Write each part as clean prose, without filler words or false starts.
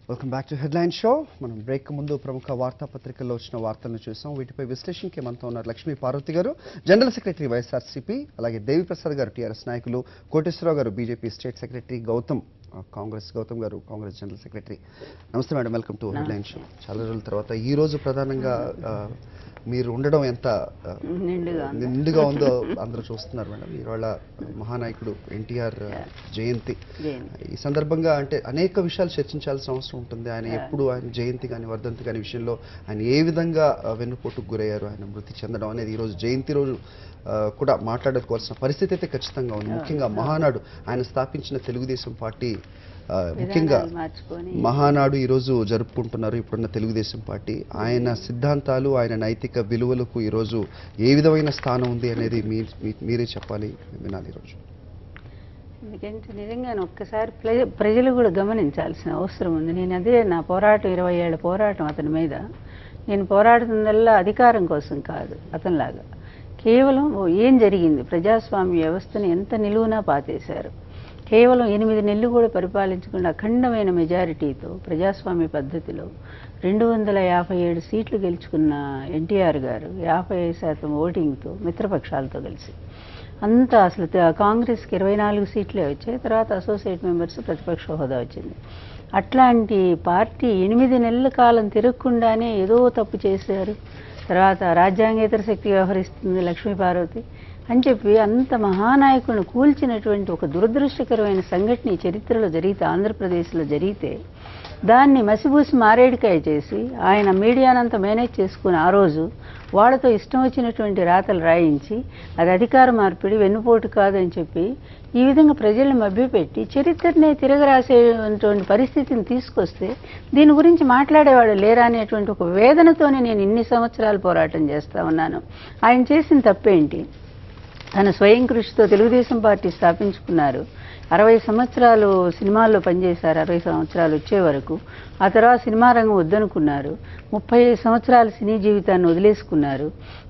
Welcome back to headline show. మనం break ముందు ప్రముఖ వార్తాపత్రికల్లో వచ్చిన వార్తలను చూసాం. వీటిపై విశ్లేషణకి మనతో ఉన్నారు లక్ష్మీ పార్వతి గారు, జనరల్ సెక్రటరీ వైఎస్ఆర్సీపీ, అలాగే దేవిప్రసాద్ గారు టీఆర్ఎస్ నాయకులు, కోటేశ్వరరావు గారు బీజేపీ స్టేట్ సెక్రటరీ, గౌతమ్ గారు కాంగ్రెస్ జనరల్ సెక్రటరీ. నమస్తే madam, welcome to headline show. చాలా రోజుల తర్వాత ఈ రోజు ప్రధానంగా మీరు ఉండడం ఎంత నిండుగా ఉందో అందరూ చూస్తున్నారు మేడం. ఇవాళ మహానాయకుడు ఎన్టీఆర్ జయంతి. ఈ సందర్భంగా అంటే అనేక విషయాలు చర్చించాల్సిన అవసరం ఉంటుంది. ఆయన ఎప్పుడు ఆయన జయంతి కానీ వర్ధంతి కానీ విషయంలో ఆయన ఏ విధంగా వెన్నుపోటుకు గురయ్యారు, ఆయన మృతి చెందడం అనేది ఈరోజు జయంతి రోజు కూడా మాట్లాడుకోవాల్సిన పరిస్థితి అయితే ఖచ్చితంగా ఉంది. ముఖ్యంగా మహానాడు ఆయన స్థాపించిన తెలుగుదేశం పార్టీ, ముఖ్యంగా మహానాడు ఈరోజు జరుపుకుంటున్నారు ఇప్పుడున్న తెలుగుదేశం పార్టీ. ఆయన సిద్ధాంతాలు, ఆయన నైతిక విలువలకు ఈరోజు ఏ విధమైన స్థానం ఉంది అనేది మీరే చెప్పాలి, వినాలి ఈరోజు. ఎందుకంటే నిజంగా ఒక్కసారి ప్రజలు కూడా గమనించాల్సిన అవసరం ఉంది. నేను అదే నా పోరాటం 20 ఏళ్ల పోరాటం అతని మీద. నేను పోరాడుతుందల్లా అధికారం కోసం కాదు, అతనిలాగా కేవలం ఏం జరిగింది, ప్రజాస్వామ్య వ్యవస్థను ఎంత నిలువునా పాతేశారు. కేవలం 8 నెలలు కూడా పరిపాలించకుండా అఖండమైన మెజారిటీతో ప్రజాస్వామ్య పద్ధతిలో 257 సీట్లు గెలుచుకున్న ఎన్టీఆర్ గారు 55% ఓటింగ్తో మిత్రపక్షాలతో కలిసి అంతా అసలు కాంగ్రెస్కి 24 సీట్లే వచ్చాయి. తర్వాత అసోసియేట్ మెంబర్స్ ప్రతిపక్ష హోదా వచ్చింది. అట్లాంటి పార్టీ 8 నెలల కాలం తిరగకుండానే ఏదో తప్పు చేశారు. తర్వాత రాజ్యాంగేతర శక్తి వ్యవహరిస్తుంది లక్ష్మీ పార్వతి అని చెప్పి అంత మహానాయకులను కూల్చినటువంటి ఒక దురదృష్టకరమైన సంఘటన ఈ చరిత్రలో జరిగితే, ఆంధ్రప్రదేశ్లో జరిగితే, దాన్ని మసిబూసి మారేడికాయ చేసి ఆయన మీడియానంతా మేనేజ్ చేసుకుని ఆ రోజు వాళ్ళతో ఇష్టం వచ్చినటువంటి రాతలు రాయించి అది అధికార మార్పిడి, వెన్నుపోటు కాదని చెప్పి ఈ విధంగా ప్రజల్ని మభ్యపెట్టి చరిత్రనే తిరగరాసేటువంటి పరిస్థితిని తీసుకొస్తే దీని గురించి మాట్లాడేవాడు లేరా అనేటువంటి ఒక వేదనతోనే నేను ఇన్ని సంవత్సరాలు పోరాటం చేస్తా ఉన్నాను. ఆయన చేసిన తప్పేంటి? తన స్వయం కృషితో తెలుగుదేశం పార్టీ స్థాపించుకున్నారు. 60 సంవత్సరాలు సినిమాల్లో పనిచేశారు. 60 సంవత్సరాలు వచ్చే వరకు. ఆ తర్వాత సినిమా రంగం వద్దనుకున్నారు. 35 సంవత్సరాల సినీ జీవితాన్ని వదిలేసుకున్నారు.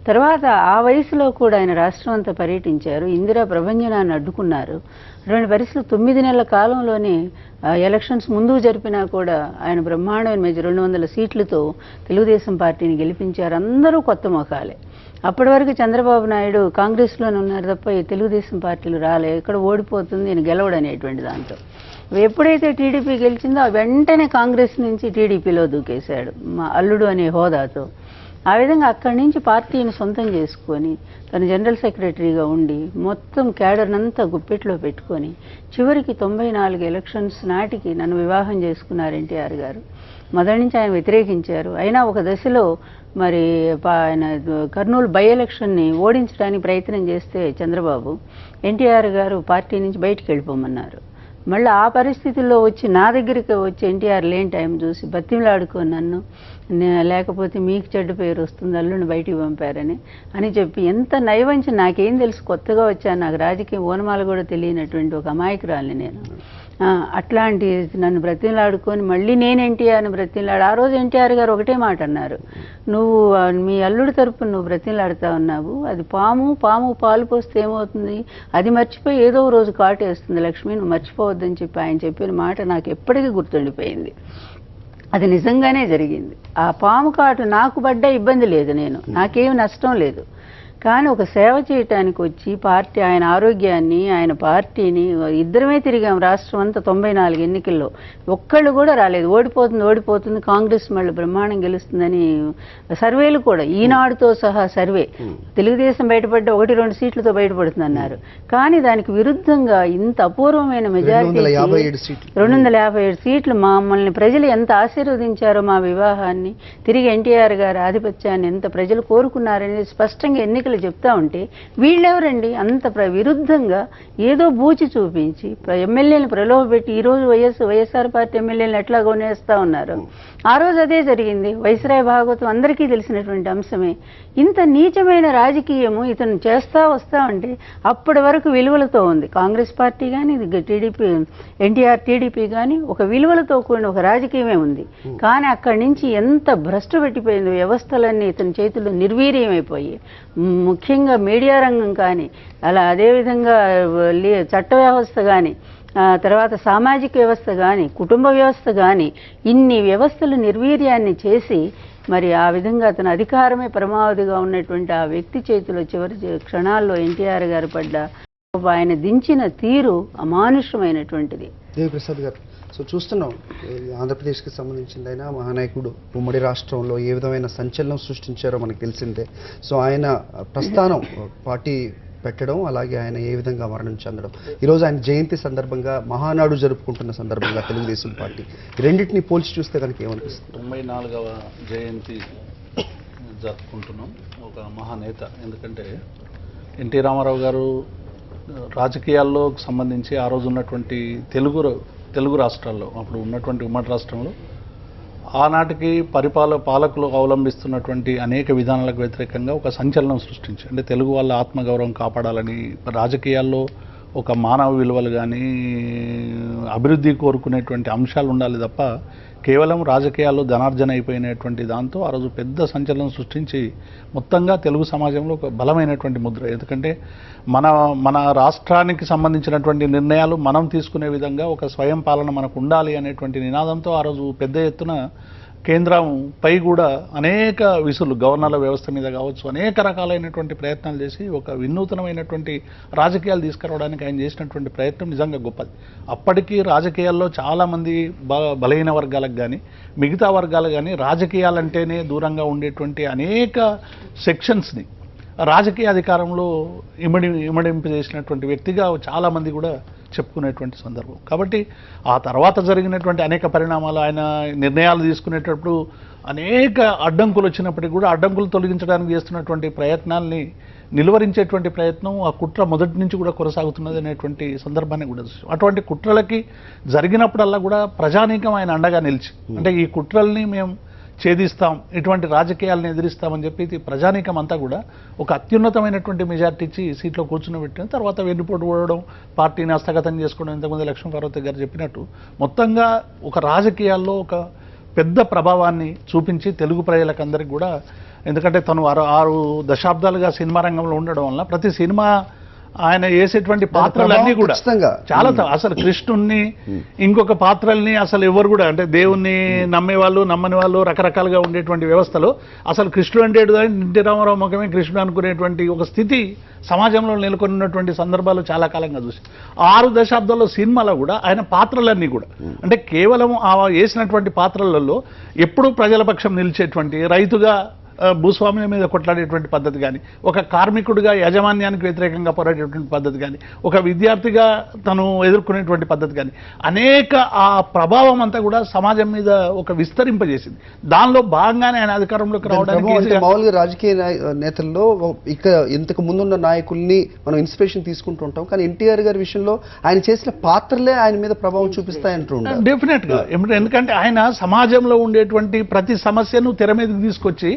తర్వాత ఆ వయసులో కూడా ఆయన రాష్ట్రం అంతా పర్యటించారు. ఇందిరా ప్రభంజనాన్ని అడ్డుకున్నారు. అటువంటి పరిస్థితులు 9 నెలల కాలంలోనే ఎలక్షన్స్ ముందు జరిపినా కూడా ఆయన బ్రహ్మాండమైన 200 సీట్లతో తెలుగుదేశం పార్టీని గెలిపించారు. అందరూ కొత్త ముఖాలే. అప్పటి వరకు చంద్రబాబు నాయుడు కాంగ్రెస్లోనే ఉన్నారు తప్ప తెలుగుదేశం పార్టీలు రాలే. ఎక్కడ ఓడిపోతుంది నేను గెలవడనేటువంటి దాంతో ఎప్పుడైతే టీడీపీ గెలిచిందో వెంటనే కాంగ్రెస్ నుంచి టీడీపీలో దూకేశాడు మా అల్లుడు అనే హోదాతో. ఆ విధంగా అక్కడి నుంచి పార్టీని సొంతం చేసుకొని తను జనరల్ సెక్రటరీగా ఉండి మొత్తం క్యాడర్నంతా గుప్పెట్లో పెట్టుకొని చివరికి 94 ఎలక్షన్స్ నాటికి నన్ను వివాహం చేసుకున్నారు ఎన్టీఆర్ గారు. మొదటి నుంచి ఆయన వ్యతిరేకించారు. అయినా ఒక దశలో మరి ఆయన కర్నూలు బై ఎలక్షన్ని ఓడించడానికి ప్రయత్నం చేస్తే చంద్రబాబు ఎన్టీఆర్ గారు పార్టీ నుంచి బయటికి వెళ్ళిపోమన్నారు. మళ్ళీ ఆ పరిస్థితుల్లో వచ్చి నా దగ్గరికి వచ్చి ఎన్టీఆర్ లేని టైం చూసి బతిమలాడుకొని నన్ను, లేకపోతే మీకు చెడ్డ పేరు వస్తుంది, అల్లుని బయటికి పంపారని అని చెప్పి ఎంత నైవంచి. నాకేం తెలుసు, కొత్తగా వచ్చాను, నాకు రాజకీయ ఓనమాలు కూడా తెలియనటువంటి ఒక అమాయకురాలిని నేను. అట్లాంటి నన్ను బ్రతిమలాడుకొని మళ్ళీ నేను ఎన్టీఆర్ని బ్రతిమలాడు. ఆ రోజు ఎన్టీఆర్ గారు ఒకటే మాట అన్నారు, నువ్వు మీ అల్లుడి తరపున నువ్వు బ్రతిమలాడుతా ఉన్నావు, అది పాము పాలు పోస్తే ఏమవుతుంది, అది మర్చిపోయి ఏదో రోజు కాటేస్తుంది లక్ష్మి, నువ్వు మర్చిపోవద్దని చెప్పి ఆయన చెప్పిన మాట నాకు ఎప్పటికీ గుర్తుండిపోయింది. అది నిజంగానే జరిగింది. ఆ పాము కాటు నాకు పడ్డ ఇబ్బంది లేదు, నాకేమి నష్టం లేదు. కానీ ఒక సేవ చేయటానికి వచ్చి పార్టీ, ఆయన ఆరోగ్యాన్ని, ఆయన పార్టీని, ఇద్దరమే తిరిగాం రాష్ట్రం అంతా 94 ఎన్నికల్లో. ఒక్కళ్ళు కూడా రాలేదు. ఓడిపోతుంది కాంగ్రెస్ మళ్ళీ బ్రహ్మాండం గెలుస్తుందని సర్వేలు కూడా, ఈనాడుతో సహా సర్వే తెలుగుదేశం బయటపడ్డ 1-2 సీట్లతో బయటపడుతుందన్నారు. కానీ దానికి విరుద్ధంగా ఇంత అపూర్వమైన మెజారిటీ 257 సీట్లు మమ్మల్ని ప్రజలు ఎంత ఆశీర్వదించారో, మా వివాహాన్ని, తిరిగి ఎన్టీఆర్ గారి ఆధిపత్యాన్ని ఎంత ప్రజలు కోరుకున్నారనేది స్పష్టంగా ఎన్నికలు చెప్తా ఉంటే వీళ్ళెవరండి అంత విరుద్ధంగా ఏదో బూచి చూపించి ఎమ్మెల్యేలను ప్రలోభపెట్టి ఈరోజు వైఎస్ఆర్ పార్టీ ఎమ్మెల్యేలను ఎట్లా కొనేస్తా ఉన్నారు. ఆ రోజు అదే జరిగింది. వైస్రాయ్ భాగవతం అందరికీ తెలిసినటువంటి అంశమే. ఇంత నీచమైన రాజకీయము ఇతను చేస్తా వస్తా ఉంటే అప్పటి వరకు విలువలతో ఉంది కాంగ్రెస్ పార్టీ కానీ, టీడీపీ ఎన్టీఆర్ టీడీపీ కానీ ఒక విలువలతో కూడిన ఒక రాజకీయమే ఉంది. కానీ అక్కడి నుంచి ఎంత భ్రష్టు పెట్టిపోయింది, వ్యవస్థలన్నీ ఇతని చేతుల్లో నిర్వీర్యమైపోయి, ముఖ్యంగా మీడియా రంగం కానీ, అలా అదేవిధంగా చట్ట వ్యవస్థ కానీ తర్వాత సామాజిక వ్యవస్థ కానీ కుటుంబ వ్యవస్థ కానీ ఇన్ని వ్యవస్థలు నిర్వీర్యాన్ని చేసి మరి ఆ విధంగా అతను అధికారమే పరమావధిగా ఉన్నటువంటి ఆ వ్యక్తి చేతిలో చివరి క్షణాల్లో ఎన్టీఆర్ గారు పడ్డ ఆయన దించిన తీరు అమానుషమైనటువంటిది. దేవిప్రసాద్ గారు, సో చూస్తున్నాం ఆంధ్రప్రదేశ్కి సంబంధించిందైనా మహానాయకుడు ఉమ్మడి రాష్ట్రంలో ఏ విధమైన సంచలనం సృష్టించారో మనకు తెలిసిందే. సో ఆయన ప్రస్థానం పార్టీ పెట్టడం, అలాగే ఆయన ఏ విధంగా మరణం చెందడం, ఈరోజు ఆయన జయంతి సందర్భంగా మహానాడు జరుపుకుంటున్న సందర్భంగా తెలుగుదేశం పార్టీ రెండింటిని పోల్చి చూస్తే కనుక ఏమనిపిస్తుంది? 94వ జయంతి జరుపుకుంటున్నాం. ఒక మహానేత, ఎందుకంటే ఎన్టీ రామారావు గారు రాజకీయాల్లో సంబంధించి ఆ రోజు ఉన్నటువంటి తెలుగు రాష్ట్రాల్లో, అప్పుడు ఉన్నటువంటి ఉమ్మడి రాష్ట్రంలో ఆనాటికి పాలకులు అవలంబిస్తున్నటువంటి అనేక విధానాలకు వ్యతిరేకంగా ఒక సంచలనం సృష్టించారు. అంటే తెలుగు వాళ్ళ ఆత్మగౌరవం కాపాడాలని, రాజకీయాల్లో ఒక మానవ విలువలు కానీ అభివృద్ధి కోరుకునేటువంటి అంశాలు ఉండాలి తప్ప కేవలం రాజకీయాల్లో ధనార్జన అయిపోయినటువంటి దాంతో ఆ రోజు పెద్ద సంచలనం సృష్టించి మొత్తంగా తెలుగు సమాజంలో ఒక బలమైనటువంటి ముద్ర. ఎందుకంటే మన రాష్ట్రానికి సంబంధించినటువంటి నిర్ణయాలు మనం తీసుకునే విధంగా ఒక స్వయం పాలన మనకు ఉండాలి అనేటువంటి నినాదంతో ఆ రోజు పెద్ద ఎత్తున కేంద్రంపై కూడా అనేక విసులు, గవర్నర్ల వ్యవస్థ మీద కావచ్చు, అనేక రకాలైనటువంటి ప్రయత్నాలు చేసి ఒక వినూతనమైనటువంటి రాజకీయాలు తీసుకురావడానికి ఆయన చేసినటువంటి ప్రయత్నం నిజంగా గొప్పది. అప్పటికీ రాజకీయాల్లో చాలామంది బలహీన వర్గాలకు కానీ మిగతా వర్గాలు కానీ రాజకీయాలంటేనే దూరంగా ఉండేటువంటి అనేక సెక్షన్స్ని రాజకీయ అధికారంలో ఇమడింపు చేసినటువంటి వ్యక్తిగా చాలామంది కూడా చెప్పుకునేటువంటి సందర్భం. కాబట్టి ఆ తర్వాత జరిగినటువంటి అనేక పరిణామాలు, ఆయన నిర్ణయాలు తీసుకునేటప్పుడు అనేక అడ్డంకులు వచ్చినప్పటికీ కూడా అడ్డంకులు తొలగించడానికి చేస్తున్నటువంటి ప్రయత్నాల్ని నిలువరించేటువంటి ప్రయత్నం ఆ కుట్ర మొదటి నుంచి కూడా కొనసాగుతున్నది అనేటువంటి సందర్భాన్ని కూడా చూసాం. అటువంటి కుట్రలకి జరిగినప్పుడల్లా కూడా ప్రజానీకం ఆయన అండగా నిలిచి, అంటే ఈ కుట్రల్ని మేము ఛేదిస్తాం, ఇటువంటి రాజకీయాలను ఎదిరిస్తామని చెప్పి ప్రజానీకం అంతా కూడా ఒక అత్యున్నతమైనటువంటి మెజార్టీ ఇచ్చి సీట్లో కూర్చుని తర్వాత వెన్నుపోటు ఓడడం, పార్టీని హస్తగతం చేసుకోవడం, ఇంతకుముందు లక్ష్మీ పార్వతి గారు చెప్పినట్టు మొత్తంగా ఒక రాజకీయాల్లో ఒక పెద్ద ప్రభావాన్ని చూపించి తెలుగు ప్రజలకందరికీ కూడా, ఎందుకంటే తను 6 దశాబ్దాలుగా సినిమా రంగంలో ఉండడం వల్ల ప్రతి సినిమా ఆయన వేసేటువంటి పాత్రలన్నీ కూడా చాలా అసలు కృష్ణుణ్ణి ఇంకొక పాత్రల్ని అసలు ఎవరు కూడా, అంటే దేవుణ్ణి నమ్మేవాళ్ళు నమ్మని వాళ్ళు రకరకాలుగా ఉండేటువంటి వ్యవస్థలో అసలు కృష్ణుడు అంటే ఎన్టీ రామారావు ముఖమే కృష్ణుడు అనుకునేటువంటి ఒక స్థితి సమాజంలో నెలకొన్నటువంటి సందర్భాలు చాలా కాలంగా చూసి 6 దశాబ్దాల్లో సినిమాలో కూడా ఆయన పాత్రలన్నీ కూడా, అంటే కేవలం ఆ వేసినటువంటి పాత్రలలో ఎప్పుడూ ప్రజల పక్షం నిలిచేటువంటి, రైతుగా భూస్వామ్యం మీద కొట్లాడేటువంటి పద్ధతి కానీ, ఒక కార్మికుడిగా యాజమాన్యానికి వ్యతిరేకంగా పోరాడేటువంటి పద్ధతి కానీ, ఒక విద్యార్థిగా తను ఎదుర్కొనేటువంటి పద్ధతి కానీ, అనేక ఆ ప్రభావం అంతా కూడా సమాజం మీద ఒక విస్తరింపజేసింది. దానిలో భాగంగానే ఆయన అధికారంలోకి రావడానికి మామూలుగా రాజకీయ నేతల్లో ఇక ఇంతకు ముందున్న నాయకుల్ని మనం ఇన్స్పిరేషన్ తీసుకుంటూ ఉంటాం, కానీ ఎన్టీఆర్ గారి విషయంలో ఆయన చేసిన పాత్రలే ఆయన మీద ప్రభావం చూపిస్తాయంటూ డెఫినెట్ గా. ఎందుకంటే ఆయన సమాజంలో ఉండేటువంటి ప్రతి సమస్యను తెర మీదకి తీసుకొచ్చి,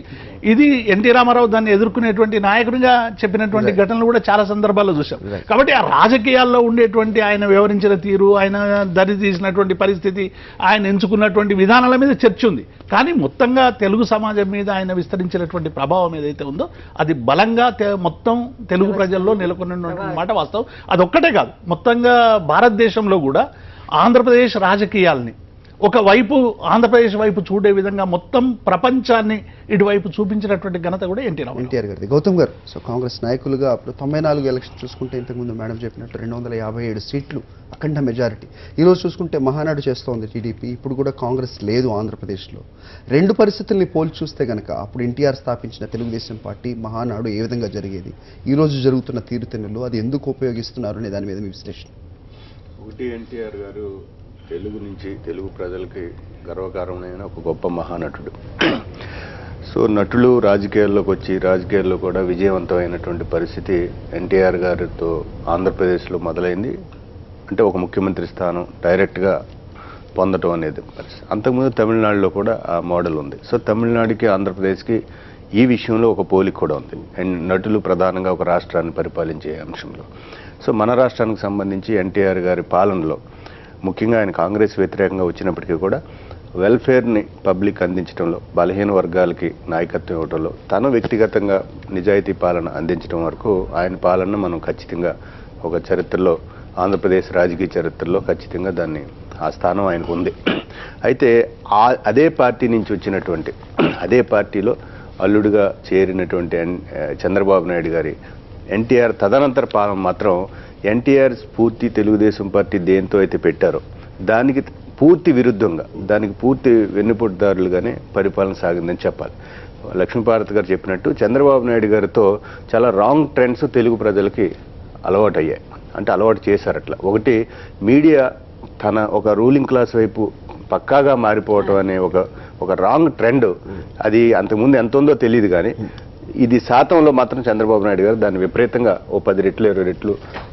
ఇది ఎన్టీ రామారావు దాన్ని ఎదుర్కొనేటువంటి నాయకుడిగా చెప్పినటువంటి ఘటనలు కూడా చాలా సందర్భాల్లో చూసాం. కాబట్టి ఆ రాజకీయాల్లో ఉండేటువంటి ఆయన వ్యవహరించిన తీరు, ఆయన దరి తీసినటువంటి పరిస్థితి, ఆయన ఎంచుకున్నటువంటి విధానాల మీద చర్చ ఉంది. కానీ మొత్తంగా తెలుగు సమాజం మీద ఆయన విస్తరించినటువంటి ప్రభావం ఏదైతే ఉందో అది బలంగా మొత్తం తెలుగు ప్రజల్లో నెలకొన్నటువంటి మాట వాస్తవం. అదొక్కటే కాదు, మొత్తంగా భారతదేశంలో కూడా ఆంధ్రప్రదేశ్ రాజకీయాల్ని ఒకవైపు ఆంధ్రప్రదేశ్ వైపు చూడే విధంగా మొత్తం ప్రపంచాన్ని ఇటువైపు చూపించినటువంటి ఘనత కూడా ఎన్టీఆర్ గారిది. గౌతమ్ గారు, సో కాంగ్రెస్ నాయకులుగా అప్పుడు 94 ఎలక్షన్ చూసుకుంటే ఇంతకుముందు మేడం చెప్పినట్టు 257 సీట్లు అఖండ మెజారిటీ. ఈరోజు చూసుకుంటే మహానాడు చేస్తోంది టీడీపీ, ఇప్పుడు కూడా కాంగ్రెస్ లేదు ఆంధ్రప్రదేశ్లో. రెండు పరిస్థితుల్ని పోల్చి చూస్తే కనుక అప్పుడు ఎన్టీఆర్ స్థాపించిన తెలుగుదేశం పార్టీ మహానాడు ఏ విధంగా జరిగేది, ఈరోజు జరుగుతున్న తీరుతెన్నులు అది ఎందుకు ఉపయోగిస్తున్నారు అనే దాని మీద మీ విశ్లేషణ. ఒకటి, ఎన్టీఆర్ గారు తెలుగు నుంచి తెలుగు ప్రజలకి గర్వకారణమైన ఒక గొప్ప మహానటుడు. సో నటులు రాజకీయాల్లోకి వచ్చి రాజకీయాల్లో కూడా విజయవంతమైనటువంటి పరిస్థితి ఎన్టీఆర్ గారితో ఆంధ్రప్రదేశ్లో మొదలైంది. అంటే ఒక ముఖ్యమంత్రి స్థానం డైరెక్ట్గా పొందటం అనేది పరిస్థితి. అంతకుముందు తమిళనాడులో కూడా ఆ మోడల్ ఉంది. సో తమిళనాడుకి ఆంధ్రప్రదేశ్కి ఈ విషయంలో ఒక పోలిక కూడా ఉంది, అండ్ నటులు ప్రధానంగా ఒక రాష్ట్రాన్ని పరిపాలించే అంశంలో. సో మన రాష్ట్రానికి సంబంధించి ఎన్టీఆర్ గారి పాలనలో ముఖ్యంగా ఆయన కాంగ్రెస్ వ్యతిరేకంగా వచ్చినప్పటికీ కూడా వెల్ఫేర్ని పబ్లిక్ అందించడంలో, బలహీన వర్గాలకి నాయకత్వం ఇవ్వడంలో, తను వ్యక్తిగతంగా నిజాయితీ పాలన అందించడం వరకు ఆయన పాలన మనం ఖచ్చితంగా ఒక చరిత్రలో ఆంధ్రప్రదేశ్ రాజకీయ చరిత్రలో ఖచ్చితంగా దాన్ని ఆ స్థానం ఆయనకు ఉంది. అయితే అదే పార్టీ నుంచి వచ్చినటువంటి అదే పార్టీలో అల్లుడుగా చేరినటువంటి చంద్రబాబు నాయుడు గారి ఎన్టీఆర్ తదనంతర పాలన మాత్రం ఎన్టీఆర్ పూర్తి తెలుగుదేశం పార్టీ దేంతో అయితే పెట్టారో దానికి పూర్తి విరుద్ధంగా, దానికి పూర్తి వెన్నుపోటుదారులుగానే పరిపాలన సాగిందని చెప్పాలి. లక్ష్మీపార్వతి గారు చెప్పినట్టు చంద్రబాబు నాయుడు గారితో చాలా రాంగ్ ట్రెండ్స్ తెలుగు ప్రజలకి అలవాటు అయ్యాయి, అంటే అలవాటు చేశారు. అట్లా ఒకటి, మీడియా తన ఒక రూలింగ్ క్లాస్ వైపు పక్కాగా మారిపోవటం అనే ఒక రాంగ్ ట్రెండ్, అది అంతకుముందు ఎంత ఉందో తెలియదు కానీ ఇది శాతంలో మాత్రం చంద్రబాబు నాయుడు గారు దాన్ని విపరీతంగా 10 రెట్లు 20 రెట్లు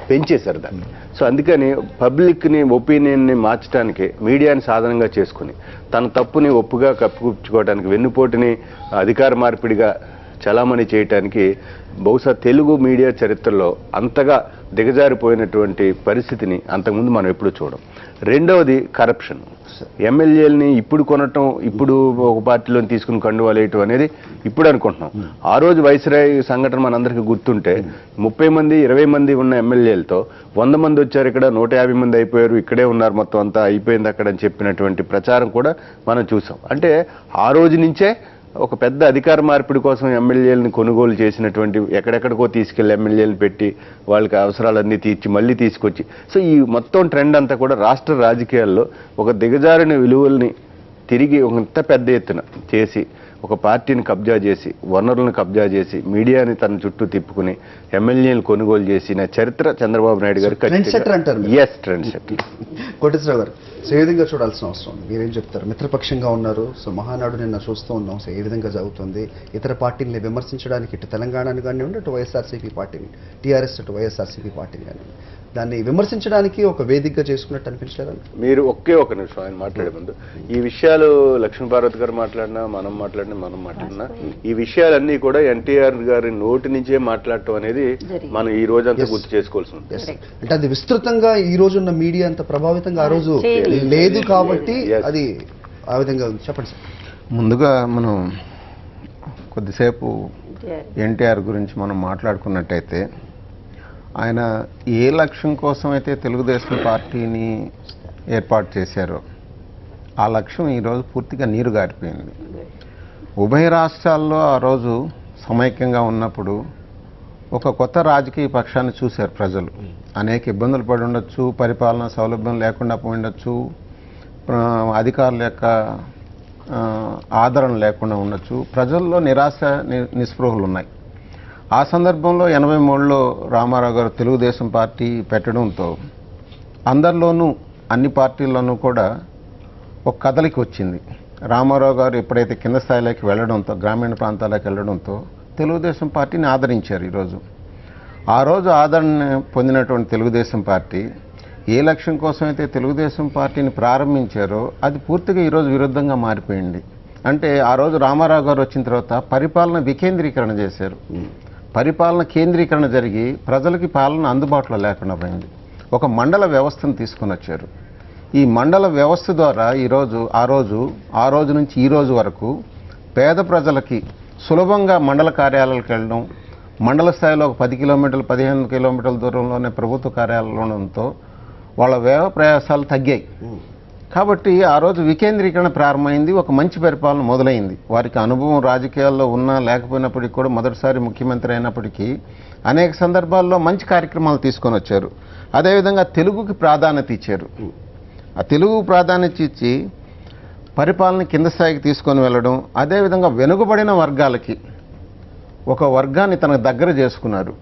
పెంచేశారు దాన్ని. సో అందుకని పబ్లిక్ని ఒపీనియన్ని మార్చడానికి మీడియాని సాధనంగా చేసుకుని తన తప్పుని ఒప్పుగా కప్పిపుచ్చుకోవడానికి, వెన్నుపోటుని అధికార మార్పిడిగా చలామణి చేయటానికి బహుశా తెలుగు మీడియా చరిత్రలో అంతగా దిగజారిపోయినటువంటి పరిస్థితిని అంతకుముందు మనం ఎప్పుడు చూడం. రెండవది కరప్షన్. ఎమ్మెల్యేలని ఇప్పుడు కొనటం, ఇప్పుడు ఒక పార్టీలో తీసుకుని కండువాలేయటం అనేది ఇప్పుడు అనుకుంటున్నాం. ఆ రోజు వైస్రాయ్ సంఘటన మనందరికీ గుర్తుంటే 30 మంది 20 మంది ఉన్న ఎమ్మెల్యేలతో 100 మంది వచ్చారు, ఇక్కడ 150 మంది అయిపోయారు, ఇక్కడే ఉన్నారు, మొత్తం అంతా అయిపోయింది అక్కడ అని చెప్పినటువంటి ప్రచారం కూడా మనం చూసాం. అంటే ఆ రోజు నుంచే ఒక పెద్ద అధికార మార్పిడి కోసం ఎమ్మెల్యేలను కొనుగోలు చేసినటువంటి, ఎక్కడెక్కడికో తీసుకెళ్లి ఎమ్మెల్యేలను పెట్టి వాళ్ళకి అవసరాలన్నీ తీర్చి మళ్ళీ తీసుకొచ్చి, సో ఈ మొత్తం ట్రెండ్ అంతా కూడా రాష్ట్ర రాజకీయాల్లో ఒక దిగజారిన విలువల్ని తిరిగి ఇంత పెద్ద ఎత్తున చేసి ఒక పార్టీని కబ్జా చేసి, వనరులను కబ్జా చేసి, మీడియాని తన చుట్టూ తిప్పుకుని ఎమ్మెల్యేలు కొనుగోలు చేసిన చరిత్ర చంద్రబాబు నాయుడు గారు. ట్రెండ్ సెట్టర్ అంటారు. Yes, trend setter. Koteswararao garu, so ఏ విధంగా చూడాల్సిన అవసరం ఉంది? మీరేం చెప్తారు? మిత్రపక్షంగా ఉన్నారు, సో మహానాడు నిన్న చూస్తూ ఉన్నాం, సో ఏ విధంగా జరుగుతుంది? ఇతర పార్టీని విమర్శించడానికి ఇటు తెలంగాణను కానివ్వండి, అటు వైఎస్ఆర్సీపీ పార్టీని, టీఆర్ఎస్ అటు వైఎస్ఆర్సీపీ పార్టీని కానివ్వండి, దాన్ని విమర్శించడానికి ఒక వేదికగా చేసుకున్నట్టు అనిపించలేదండి? మీరు ఒక నిమిషం ఆయన మాట్లాడే ముందు ఈ విషయాలు లక్ష్మీపార్వతి గారు మాట్లాడినా, మనం మాట్లాడినా ఈ విషయాలన్నీ కూడా ఎన్టీఆర్ గారి నోటి నుంచే మాట్లాడటం అనేది మనం ఈ రోజు అంతా గుర్తు చేసుకోవాల్సి ఉంది. అంటే అది విస్తృతంగా ఈ రోజు ఉన్న మీడియా అంత ప్రభావితంగా ఆ రోజు లేదు కాబట్టి అది ఆ విధంగా ఉంది. చెప్పండి సార్. ముందుగా మనం కొద్దిసేపు ఎన్టీఆర్ గురించి మనం మాట్లాడుకున్నట్టయితే, ఆయన ఏ లక్ష్యం కోసం అయితే తెలుగుదేశం పార్టీని ఏర్పాటు చేశారో ఆ లక్ష్యం ఈరోజు పూర్తిగా నీరు గారిపోయింది. ఉభయ రాష్ట్రాల్లో ఆ రోజు సమైక్యంగా ఉన్నప్పుడు ఒక కొత్త రాజకీయ పక్షాన్ని చూశారు ప్రజలు. అనేక ఇబ్బందులు పడి ఉండొచ్చు, పరిపాలన సౌలభ్యం లేకుండా పోయిండొచ్చు, అధికారుల యొక్క ఆదరణ లేకుండా ఉండొచ్చు, ప్రజల్లో నిరాశ నిస్పృహలు ఉన్నాయి. ఆ సందర్భంలో 83లో రామారావు గారు తెలుగుదేశం పార్టీ పెట్టడంతో అందరిలోనూ, అన్ని పార్టీల్లోనూ కూడా ఒక కదలిక వచ్చింది. రామారావు గారు ఎప్పుడైతే కింద స్థాయిలోకి వెళ్ళడంతో, గ్రామీణ ప్రాంతాలకు వెళ్ళడంతో తెలుగుదేశం పార్టీని ఆదరించారు. ఈరోజు ఆ రోజు ఆదరణ పొందినటువంటి తెలుగుదేశం పార్టీ ఏ లక్ష్యం కోసం అయితే తెలుగుదేశం పార్టీని ప్రారంభించారో అది పూర్తిగా ఈరోజు విరుద్ధంగా మారిపోయింది. అంటే ఆ రోజు రామారావు గారు వచ్చిన తర్వాత పరిపాలన వికేంద్రీకరణ చేశారు. పరిపాలన కేంద్రీకరణ జరిగి ప్రజలకి పాలన అందుబాటులో లేకుండా పోయింది. ఒక మండల వ్యవస్థను తీసుకుని వచ్చారు. ఈ మండల వ్యవస్థ ద్వారా ఈరోజు ఆ రోజు నుంచి ఈ రోజు వరకు పేద ప్రజలకి సులభంగా మండల కార్యాలయాలకు వెళ్ళడం, మండల స్థాయిలో ఒక 10 కిలోమీటర్లు 15 కిలోమీటర్ల దూరంలోనే ప్రభుత్వ కార్యాలయాలు ఉండడంతో వాళ్ళ వ్యయ ప్రయాసాలు తగ్గాయి. కాబట్టి ఆ రోజు వికేంద్రీకరణ ప్రారంభమైంది, ఒక మంచి పరిపాలన మొదలైంది. వారికి అనుభవం రాజకీయాల్లో ఉన్నా లేకపోయినప్పటికీ కూడా మొదటిసారి ముఖ్యమంత్రి అయినప్పటికీ అనేక సందర్భాల్లో మంచి కార్యక్రమాలు తీసుకొని వచ్చారు. అదేవిధంగా తెలుగుకి ప్రాధాన్యత ఇచ్చారు. ఆ తెలుగు ప్రాధాన్యత ఇచ్చి పరిపాలన కింద స్థాయికి తీసుకొని వెళ్ళడం, అదేవిధంగా వెనుకబడిన వర్గాలకి ఒక వర్గాన్ని తనకు దగ్గర చేసుకున్నారు.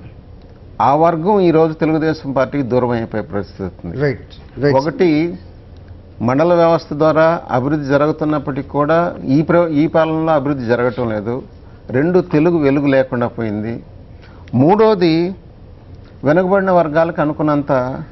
ఆ వర్గం ఈరోజు తెలుగుదేశం పార్టీకి దూరం అయిపోయే పరిస్థితి ఉంది. ఒకటి, మండల వ్యవస్థ ద్వారా అభివృద్ధి జరుగుతున్నప్పటికీ కూడా ఈ పాలనలో అభివృద్ధి జరగటం లేదు. 2, తెలుగు వెలుగు లేకుండా పోయింది. 3వది, వెనుకబడిన వర్గాలకు అనుకున్నంత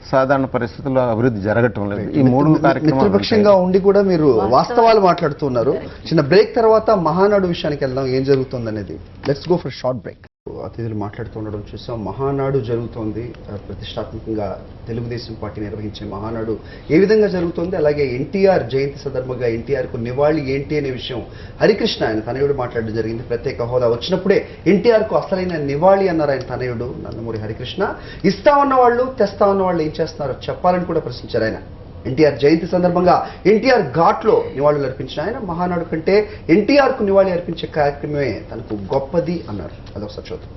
సాధారణ పరిస్థితుల్లో అభివృద్ధి జరగటం లేదు. ఈ 3 కార్యక్రమాలు మిత్రపక్షంగా ఉండి కూడా మీరు వాస్తవాలు మాట్లాడుతున్నారు. చిన్న బ్రేక్ తర్వాత మహానాడు విషయానికి వెళ్దాం, ఏం జరుగుతుంది అనేది. Let's go for short break. అతిథులు మాట్లాడుతూ ఉండడం చూసాం. మహానాడు జరుగుతోంది, ప్రతిష్టాత్మకంగా తెలుగుదేశం పార్టీ నిర్వహించే మహానాడు ఏ విధంగా జరుగుతోంది, అలాగే ఎన్టీఆర్ జయంతి సందర్భంగా ఎన్టీఆర్కు నివాళి ఏంటి అనే విషయం హరికృష్ణ ఆయన తనయుడు మాట్లాడడం జరిగింది. ప్రత్యేక హోదా వచ్చినప్పుడే ఎన్టీఆర్కు అసలైన నివాళి అన్నారు ఆయన తనయుడు నందమూరి హరికృష్ణ. ఇస్తా ఉన్న వాళ్ళు తెస్తా ఉన్న వాళ్ళు ఏం చేస్తున్నారో చెప్పాలని కూడా ప్రశ్నించారు ఆయన. ఎన్టీఆర్ జయంతి సందర్భంగా ఎన్టీఆర్ ఘాట్లో నివాళులు అర్పించిన ఆయన మహానాడు కంటే ఎన్టీఆర్కు నివాళి అర్పించే కార్యక్రమమే తనకు గొప్పది అన్నారు. అదొకసారి చూద్దాం.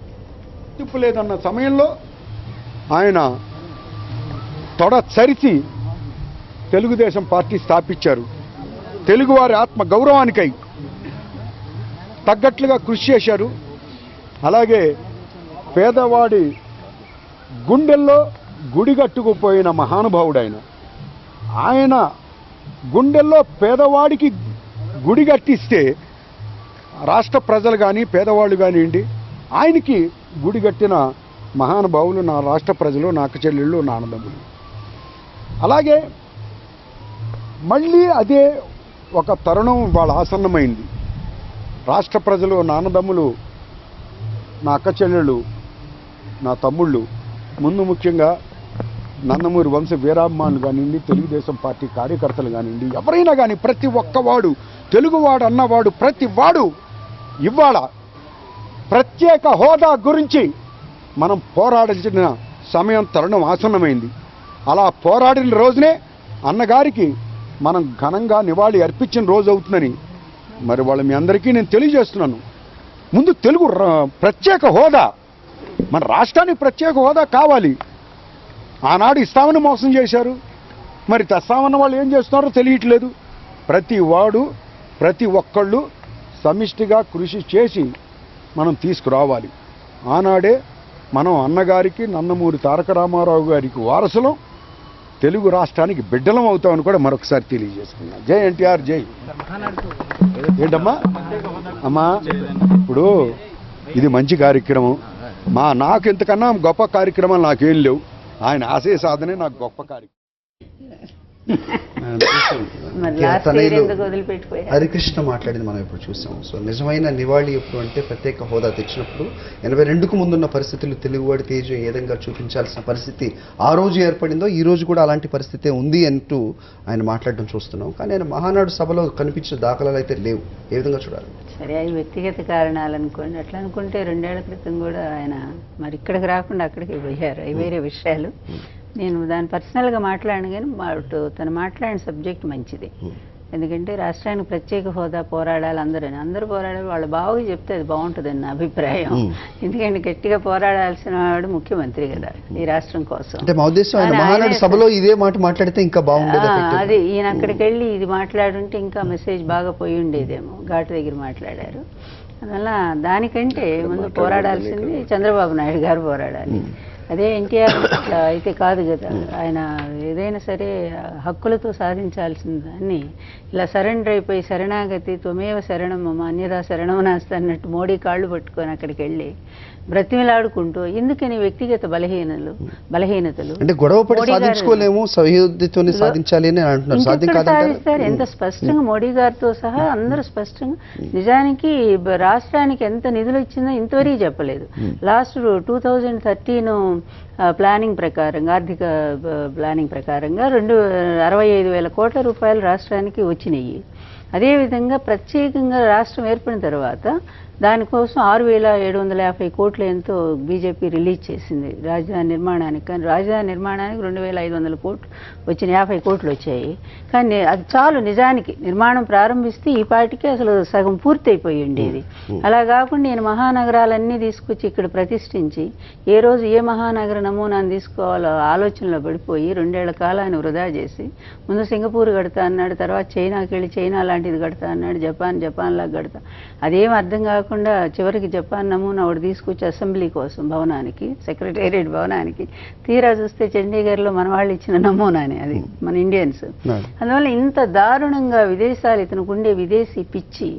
తిప్పు లేదన్న సమయంలో ఆయన తొడ చరిచి తెలుగుదేశం పార్టీ స్థాపించారు. తెలుగువారి ఆత్మ గౌరవానికై తగ్గట్లుగా కృషి చేశారు. అలాగే పేదవాడి గుండెల్లో గుడిగట్టుకుపోయిన మహానుభావుడైన ఆయన గుండెల్లో పేదవాడికి గుడి కట్టిస్తే రాష్ట్ర ప్రజలు కానీ పేదవాళ్ళు కానివ్వండి ఆయనకి గుడి కట్టిన మహానుభావులు నా రాష్ట్ర ప్రజలు, నా అక్క చెల్లెళ్ళు, నా అన్నదమ్ములు. అలాగే మళ్ళీ అదే ఒక తరుణం వాళ్ళ ఆసన్నమైంది. రాష్ట్ర ప్రజలు, నా అన్నదమ్ములు, నా అక్క చెల్లెళ్ళు, నా తమ్ముళ్ళు, ముందు ముఖ్యంగా నందమూరి వంశ వీరాభిమానులు కానివ్వండి, తెలుగుదేశం పార్టీ కార్యకర్తలు కానివ్వండి, ఎవరైనా కానీ ప్రతి ఒక్కవాడు తెలుగువాడు అన్నవాడు ప్రతి వాడు ఇవాళ ప్రత్యేక హోదా గురించి మనం పోరాడాల్సిన సమయం తరుణం ఆసన్నమైంది. అలా పోరాడిన రోజునే అన్నగారికి మనం ఘనంగా నివాళి అర్పించిన రోజు అవుతుందని మరి వాళ్ళ మీ అందరికీ నేను తెలియజేస్తున్నాను. ముందు తెలుగు ప్రత్యేక హోదా, మన రాష్ట్రానికి ప్రత్యేక హోదా కావాలి. ఆనాడు ఇస్తామని మోసం చేశారు, మరి తెస్తామన్న వాళ్ళు ఏం చేస్తున్నారో తెలియట్లేదు. ప్రతి ఒక్కళ్ళు సమిష్టిగా కృషి చేసి మనం తీసుకురావాలి. ఆనాడే మనం అన్నగారికి, నందమూరి తారక రామారావు గారికి వారసులం, తెలుగు రాష్ట్రానికి బిడ్డలం అవుతామని కూడా మరొకసారి తెలియజేసుకున్నాం. జై ఎన్టీఆర్ జై. ఏంటమ్మా అమ్మా, ఇప్పుడు ఇది మంచి కార్యక్రమం. నాకు ఇంతకన్నా గొప్ప కార్యక్రమాలు నాకేం లేవు. ఆయన ఆశయ సాధనే నాకు గొప్ప కార్యక్రమం. హరికృష్ణ మాట్లాడింది మనం ఇప్పుడు చూసాం. సో నిజమైన నివాళి ఎప్పుడు అంటే ప్రత్యేక హోదా తెచ్చినప్పుడు 82కు ముందున్న పరిస్థితులు తెలుగువాడి తేజం ఏ విధంగా చూపించాల్సిన పరిస్థితి ఆ రోజు ఏర్పడిందో ఈ రోజు కూడా అలాంటి పరిస్థితే ఉంది అంటూ ఆయన మాట్లాడడం చూస్తున్నాం. కానీ ఆయన మహానాడు సభలో కనిపించిన దాఖలాలు అయితే లేవు. ఏ విధంగా చూడాలి? సరే, అవి వ్యక్తిగత కారణాలు అనుకోండి. అట్లా అనుకుంటే 2 ఏళ్ల క్రితం కూడా ఆయన మరి ఇక్కడికి రాకుండా అక్కడికి పోయారు. అవి వేరే విషయాలు. నేను దాన్ని పర్సనల్గా మాట్లాడాను, కానీ తను మాట్లాడిన సబ్జెక్ట్ మంచిది. ఎందుకంటే రాష్ట్రానికి ప్రత్యేక హోదా పోరాడాలి అందరూ పోరాడాలి. వాళ్ళ బావుకి చెప్తే అది బాగుంటుందని నా అభిప్రాయం. ఎందుకంటే గట్టిగా పోరాడాల్సిన వాడు ముఖ్యమంత్రి కదా ఈ రాష్ట్రం కోసం. అంటే మా ఉద్దేశం ఆయన మహానాడు సభలో ఇదే మాట మాట్లాడితే ఇంకా బాగుండేది. అది ఈయన అక్కడికి వెళ్ళి ఇది మాట్లాడుంటే ఇంకా మెసేజ్ బాగా పోయి ఉండేదేమో. ఘాటు దగ్గర మాట్లాడారు. అందువల్ల దానికంటే ముందు పోరాడాల్సింది చంద్రబాబు నాయుడు గారు పోరాడాలి. అదే ఎన్టీఆర్ అయితే కాదు కదా. ఆయన ఏదైనా సరే హక్కులతో సాధించాల్సిన దాన్ని ఇలా సరెండర్ అయిపోయి శరణాగతి త్వమేవ శరణం మమ అన్యదా శరణం నాస్తి అన్నట్టు మోడీ కాళ్ళు పట్టుకొని అక్కడికి వెళ్ళి బ్రతిమిలాడుకుంటూ ఎందుకని వ్యక్తిగత బలహీనతలు అంటే గొడవ పడి సాధించుకోలేము, సహయోగితోనే సాధించాలి అని అంటున్నారు. సాధ్యం కాదంటారు. ఎంత స్పష్టంగా మోడీ గారితో సహా అందరూ స్పష్టంగా నిజానికి రాష్ట్రానికి ఎంత నిధులు ఇచ్చిందో ఇంతవరకు చెప్పలేదు. లాస్ట్ 2013 ప్లానింగ్ ప్రకారంగా, ఆర్థిక ప్లానింగ్ ప్రకారంగా 65,000 కోట్ల రూపాయలు రాష్ట్రానికి వచ్చినాయి. అదేవిధంగా ప్రత్యేకంగా రాష్ట్రం ఏర్పడిన తర్వాత దానికోసం 6,750 కోట్లు ఎంతో బీజేపీ రిలీజ్ చేసింది రాజధాని నిర్మాణానికి. కానీ రాజధాని నిర్మాణానికి 2,500 కోట్లు వచ్చిన 50 కోట్లు వచ్చాయి. కానీ అది చాలు నిజానికి నిర్మాణం ప్రారంభిస్తే ఈ పాటికి అసలు సగం పూర్తి అయిపోయి ఉండేది. అలా కాకుండా నేను మహానగరాలన్నీ తీసుకొచ్చి ఇక్కడ ప్రతిష్ఠించి ఏ రోజు ఏ మహానగర నమూనాను తీసుకోవాలో ఆలోచనలో పడిపోయి 2 ఏళ్ల కాలాన్ని వృధా చేసి ముందు సింగపూర్ కడతా అన్నాడు, తర్వాత చైనాకి వెళ్ళి చైనా లాంటిది కడతా అన్నాడు, జపాన్ లాగా కడతా. అదేం అర్థం కాకుండా చివరికి జపాన్ నమూనా ఒకటి తీసుకొచ్చి అసెంబ్లీ కోసం భవనానికి, సెక్రటేరియట్ భవనానికి, తీరా చూస్తే చండీగఢ్లో మన వాళ్ళు ఇచ్చిన నమూనానే అది, మన ఇండియన్స్. అందువల్ల ఇంత దారుణంగా విదేశాలు ఇతనికి ఉండే విదేశీ పిచ్చి,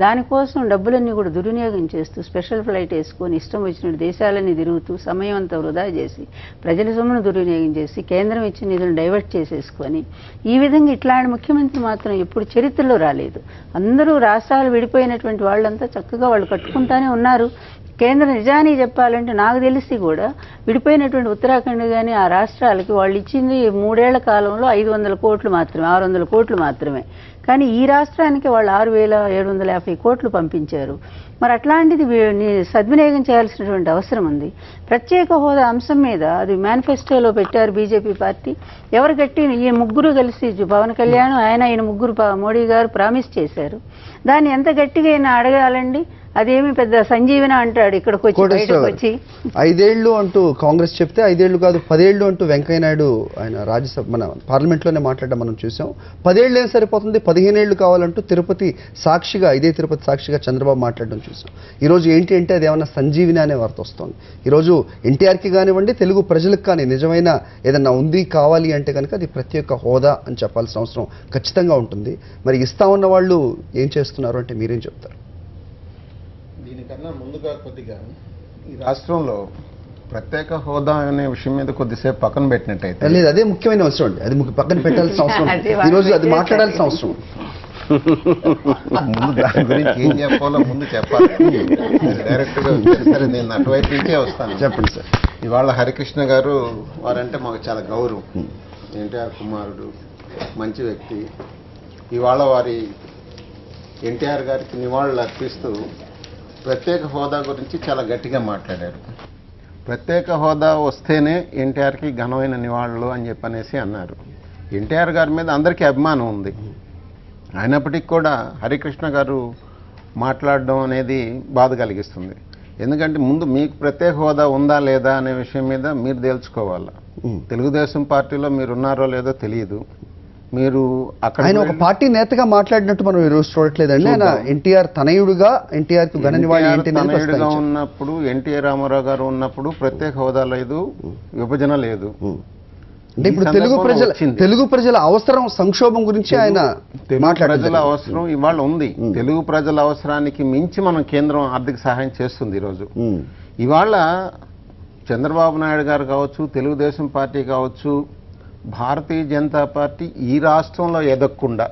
దానికోసం డబ్బులన్నీ కూడా దుర్వినియోగం చేస్తూ స్పెషల్ ఫ్లైట్ వేసుకొని ఇష్టం వచ్చినట్టు దేశాలన్నీ తిరుగుతూ సమయం అంతా వృధా చేసి ప్రజల సొమ్మును దుర్వినియోగం చేసి కేంద్రం ఇచ్చిన నిధులను డైవర్ట్ చేసేసుకొని ఈ విధంగా ఇట్లాంటి ముఖ్యమంత్రి మాత్రం ఎప్పుడు చరిత్రలో రాలేదు. అందరూ రాష్ట్రాలు విడిపోయినటువంటి వాళ్ళంతా చక్కగా వాళ్ళు కట్టుకుంటానే ఉన్నారు. కేంద్ర నిజానికి చెప్పాలంటే నాకు తెలిసి కూడా విడిపోయినటువంటి ఉత్తరాఖండ్ కానీ ఆ రాష్ట్రాలకి వాళ్ళు ఇచ్చింది 3 ఏళ్ల కాలంలో 500 కోట్లు మాత్రమే, 600 కోట్లు మాత్రమే. కానీ ఈ రాష్ట్రానికి వాళ్ళు 6,750 కోట్లు పంపించారు. మరి అట్లాంటిది సద్వినియోగం చేయాల్సినటువంటి అవసరం ఉంది. ప్రత్యేక హోదా అంశం మీద అది మేనిఫెస్టోలో పెట్టారు బీజేపీ పార్టీ. ఎవరు గట్టి ఈ ముగ్గురు కలిసి పవన్ కళ్యాణ్ ఈయన ముగ్గురు మోడీ గారు ప్రామిస్ చేశారు. దాన్ని ఎంత గట్టిగా అయినా అడగాలండి. అదేమి పెద్ద సంజీవన అంటాడు ఇక్కడికి వచ్చి బయటకు వచ్చి 5 ఏళ్ళు అంటూ కాంగ్రెస్ చెప్తే 5 ఏళ్ళు కాదు 10 ఏళ్ళు అంటూ వెంకయ్యనాయుడు ఆయన రాజ్యసభ మన పార్లమెంట్లోనే మాట్లాడడం మనం చూసాం. 10 ఏళ్ళు ఏం సరిపోతుంది, 15 ఏళ్ళు కావాలంటూ తిరుపతి సాక్షిగా, ఇదే తిరుపతి సాక్షిగా చంద్రబాబు మాట్లాడడం చూసాం. ఈరోజు ఏంటి అంటే అది ఏమన్నా సంజీవిని అనే వార్త వస్తుంది. ఈరోజు ఎన్టీఆర్కి కానివ్వండి, తెలుగు ప్రజలకు కానీ నిజమైన ఏదన్నా ఉంది కావాలి అంటే కనుక అది ప్రత్యేక హోదా అని చెప్పాల్సిన అవసరం ఖచ్చితంగా ఉంటుంది. మరి ఇస్తా ఉన్న వాళ్ళు ఏం చేస్తున్నారు అంటే మీరేం చెప్తారు? దీనికన్నా ముందుగా కొద్దిగా ఈ రాష్ట్రంలో ప్రత్యేక హోదా అనే విషయం మీద కొద్దిసేపు పక్కన పెట్టినట్టయితే లేదు, అదే ముఖ్యమైన అవసరం అండి. అది పక్కన పెట్టాల్సిన అవసరం, ఈరోజు అది మాట్లాడాల్సిన అవసరం. ముందు దాని గురించి ఏం చెప్పాలో ముందు చెప్పాలి. డైరెక్ట్గా సరే, నేను అటువైపు నుంచే వస్తాను. చెప్పండి సార్. ఇవాళ హరికృష్ణ గారు వారంటే మాకు చాలా గౌరవం. ఎన్టీఆర్ కుమారుడు, మంచి వ్యక్తి. ఇవాళ వారి ఎన్టీఆర్ గారికి నివాళులు అర్పిస్తూ ప్రత్యేక హోదా గురించి చాలా గట్టిగా మాట్లాడారు. ప్రత్యేక హోదా వస్తేనే ఎన్టీఆర్కి ఘనమైన నివాళులు అని చెప్పనేసి అన్నారు. ఎన్టీఆర్ గారి మీద అందరికీ అభిమానం ఉంది. అయినప్పటికీ కూడా హరికృష్ణ గారు మాట్లాడడం అనేది బాధ కలిగిస్తుంది. ఎందుకంటే ముందు మీకు ప్రత్యేక హోదా ఉందా లేదా అనే విషయం మీద మీరు తేల్చుకోవాలి. తెలుగుదేశం పార్టీలో మీరు ఉన్నారో లేదో తెలియదు. మీరు అక్కడ ఆయన ఒక పార్టీ నేతగా మాట్లాడినట్టు మనం ఈరోజు చూడట్లేదండి. ఆయన ఎన్టీఆర్ తనయుడుగా, ఎన్టీఆర్ కు ఘన నివాళి తనయుడుగా ఉన్నప్పుడు, ఎన్టీ రామారావు గారు ఉన్నప్పుడు ప్రత్యేక హోదా లేదు, విభజన లేదు. అంటే ఇప్పుడు తెలుగు ప్రజల అవసరం, సంక్షోభం గురించి ఆయన ప్రజల అవసరం ఇవాళ ఉంది. తెలుగు ప్రజల అవసరానికి మించి మనం కేంద్రం ఆర్థిక సహాయం చేస్తుంది. ఈరోజు ఇవాళ చంద్రబాబు నాయుడు గారు కావచ్చు, తెలుగుదేశం పార్టీ కావచ్చు, భారతీయ జనతా పార్టీ ఈ రాష్ట్రంలో ఎదగకుండా,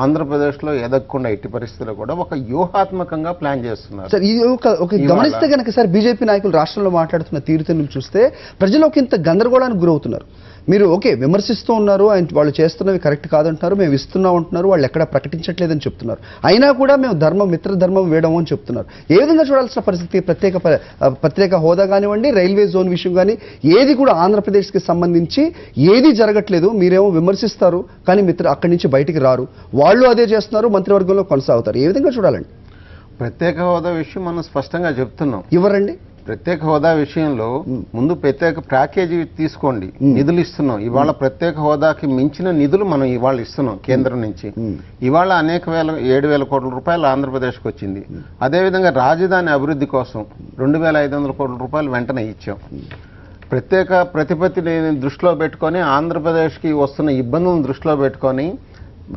ఆంధ్రప్రదేశ్లో ఎదగకుండా ఎట్టి పరిస్థితుల్లో కూడా ఒక వ్యూహాత్మకంగా ప్లాన్ చేస్తున్నారు. సార్, ఇది ఒక గమనిస్తే కనుక సార్, బీజేపీ నాయకులు రాష్ట్రంలో మాట్లాడుతున్న తీరుతెన్నులు చూస్తే ప్రజలు ఒక ఇంత గందరగోళానికి గురవుతున్నారు. మీరు ఓకే విమర్శిస్తూ ఉన్నారు, వాళ్ళు చేస్తున్నవి కరెక్ట్ కాదంటున్నారు, మేము ఇస్తున్నాం అంటున్నారు, వాళ్ళు ఎక్కడా ప్రకటించట్లేదని చెప్తున్నారు. అయినా కూడా మేము మిత్రధర్మం వేయడం అని చెప్తున్నారు. ఏ విధంగా చూడాల్సిన పరిస్థితి? ప్రత్యేక హోదా కానివ్వండి, రైల్వే జోన్ విషయం కానీ ఏది కూడా ఆంధ్రప్రదేశ్కి సంబంధించి ఏది జరగట్లేదు. మీరేమో విమర్శిస్తారు కానీ అక్కడి నుంచి బయటికి రారు. వాళ్ళు అదే చేస్తున్నారు, మంత్రివర్గంలో కొనసాగుతారు. ఏ విధంగా చూడాలండి? ప్రత్యేక హోదా విషయం మనం స్పష్టంగా చెప్తున్నాం. ఎవరండి? ప్రత్యేక హోదా విషయంలో ముందు ప్రత్యేక ప్యాకేజీ తీసుకోండి, నిధులు ఇస్తున్నాం. ఇవాళ ప్రత్యేక హోదాకి మించిన నిధులు మనం ఇవాళ ఇస్తున్నాం కేంద్రం నుంచి. ఇవాళ 7,000 కోట్ల రూపాయలు ఆంధ్రప్రదేశ్కి వచ్చింది. అదేవిధంగా రాజధాని అభివృద్ధి కోసం 2,500 కోట్ల రూపాయలు వెంటనే ఇచ్చాం. ప్రత్యేక ప్రతిపత్తిని దృష్టిలో పెట్టుకొని, ఆంధ్రప్రదేశ్కి వస్తున్న ఇబ్బందులను దృష్టిలో పెట్టుకొని